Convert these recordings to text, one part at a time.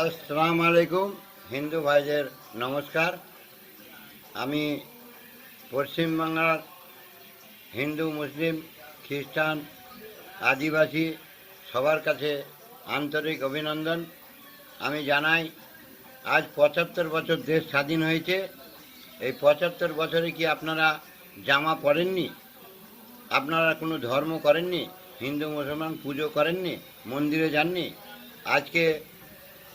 আসসালামু আলাইকুম। হিন্দু ভাইদের নমস্কার। আমি পশ্চিমবাংলার হিন্দু, মুসলিম, খ্রিস্টান, আদিবাসী সবার কাছে আন্তরিক অভিনন্দন আমি জানাই। আজ ৭৫ বছর দেশ স্বাধীন হয়েছে। এই ৭৫ বছরে কি আপনারা জামা পরেননি? আপনারা কোনো ধর্ম করেননি? হিন্দু মুসলমান পুজো করেননি? মন্দিরে যাননি? আজকে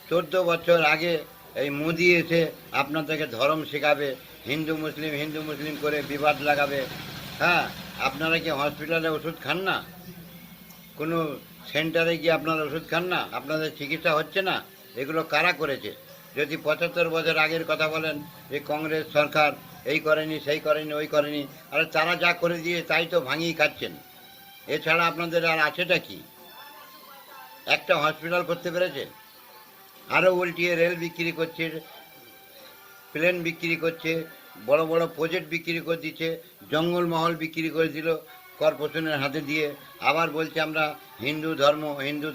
14 বছর আগে এই মোদি এসে আপনাদেরকে ধর্ম শেখাবে, হিন্দু মুসলিম করে বিবাদ লাগাবে। হ্যাঁ, আপনারা কি হসপিটালে ওষুধ খান না? কোনো সেন্টারে গিয়ে আপনারা ওষুধ খান না? আপনাদের চিকিৎসা হচ্ছে না? এগুলো কারা করেছে? যদি ৭৫ বছর আগের কথা বলেন যে কংগ্রেস সরকার এই করেনি, সেই করেনি, ওই করেনি, আরে তারা যা করে দিয়ে তাই তো ভাঙিয়ে খাচ্ছেন। এছাড়া আপনাদের আর আছেটা কি? একটা হসপিটাল করতে পেরেছে? আরও উল্টিয়ে রেল বিক্রি করছে, প্লেন বিক্রি করছে, বড় বড় প্রজেক্ট বিক্রি করে দিচ্ছে, জঙ্গলমহল বিক্রি করে দিল কর্পোরেশনের হাতে দিয়ে। আবার বলছে আমরা হিন্দু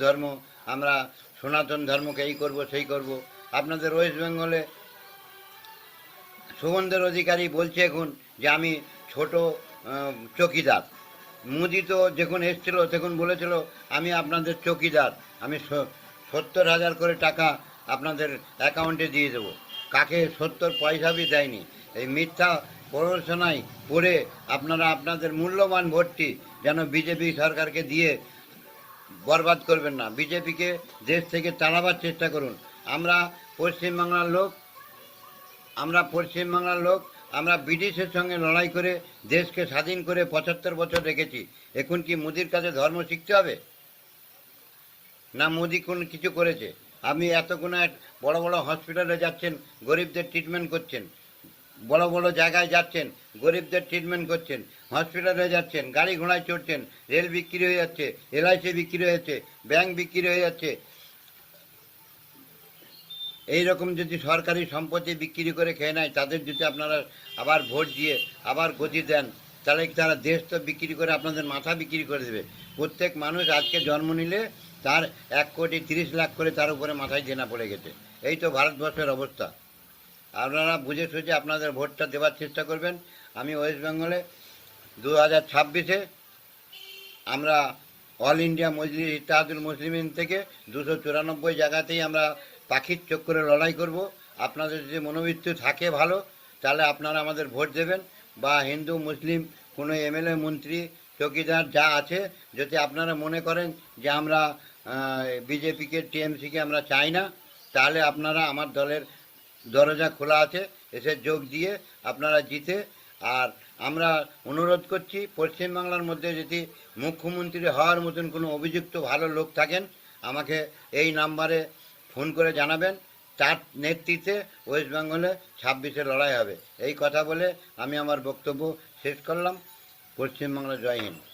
ধর্ম, আমরা সনাতন ধর্মকে এই করব সেই করব। আপনাদের ওয়েস্ট বেঙ্গলে শুভেন্দু অধিকারী বলছে এখন যে আমি ছোট চকিদার। মোদি তো যখন এসছিল তখন বলেছিল আমি আপনাদের চকিদার, আমি ৭০,০০০ করে টাকা আপনাদের অ্যাকাউন্টে দিয়ে দেবো। কাকে ৭০ পয়সা বি দেয়নি। এই মিথ্যা প্ররোচনায় পড়ে আপনারা আপনাদের মূল্যবান ভোটটি যেন বিজেপি সরকারকে দিয়ে বরবাদ করবেন না। বিজেপিকে দেশ থেকে তাড়াবার চেষ্টা করুন। আমরা পশ্চিমবাংলার লোক, আমরা ব্রিটিশের সঙ্গে লড়াই করে দেশকে স্বাধীন করে ৭৫ বছর রেখেছি। এখন কি মোদির কাছে ধর্ম শিখতে হবে? না মোদি কোনো কিছু করেছে? আপনি এতক্ষণ বড় বড় হসপিটালে যাচ্ছেন, গরিবদের ট্রিটমেন্ট করছেন, বড় বড় জায়গায় যাচ্ছেন, গরিবদের ট্রিটমেন্ট করছেন, হসপিটালে যাচ্ছেন, গাড়ি ঘোড়ায় চড়ছেন, রেল বিক্রি হয়ে যাচ্ছে, এলআইসি বিক্রি হয়ে যাচ্ছে, ব্যাংক বিক্রি হয়ে যাচ্ছে। এই রকম যদি সরকারি সম্পত্তি বিক্রি করে খেয়ে নেয়, তাদের যদি আপনারা আবার ভোট দিয়ে আবার গতি দেন, তাহলে তারা দেশ তো বিক্রি করে আপনাদের মাথা বিক্রি করে দেবে। প্রত্যেক মানুষ আজকে জন্ম নিলে তার ১,৩০,০০,০০০ করে তার উপরে মাথায় দেনা পড়ে গেছে। এই তো ভারতবর্ষের অবস্থা। আপনারা বুঝে সুঝে আপনাদের ভোটটা দেওয়ার চেষ্টা করবেন। আমি ওয়েস্ট বেঙ্গলে 2026-এ আমরা অল ইন্ডিয়া মজলিস ইত্তেহাদুল মুসলিমিন থেকে 294 জায়গাতেই আমরা পাখির চক্করে লড়াই করব। আপনাদের যদি মনোবৃত্তি থাকে ভালো, তাহলে আপনারা আমাদের ভোট দেবেন। বা হিন্দু মুসলিম কোনো এমএলএ মন্ত্রী চৌকিদার যা আছে, যদি আপনারা মনে করেন যে আমরা বিজেপিকে টিএমসিকে আমরা চাই না, তাহলে আপনারা আমার দলের দরজা খোলা আছে, এসে যোগ দিয়ে আপনারা জিতে। আর আমরা অনুরোধ করছি, পশ্চিমবাংলার মধ্যে যদি মুখ্যমন্ত্রী হওয়ার মতন কোনো অভিযুক্ত ভালো লোক থাকেন, আমাকে এই নাম্বারে ফোন করে জানাবেন। তার নেতৃত্বে ওয়েস্ট বেঙ্গলে 26-এ লড়াই হবে। এই কথা বলে আমি আমার বক্তব্য শেষ করলাম। পশ্চিমবাংলা জয় হিন্দ।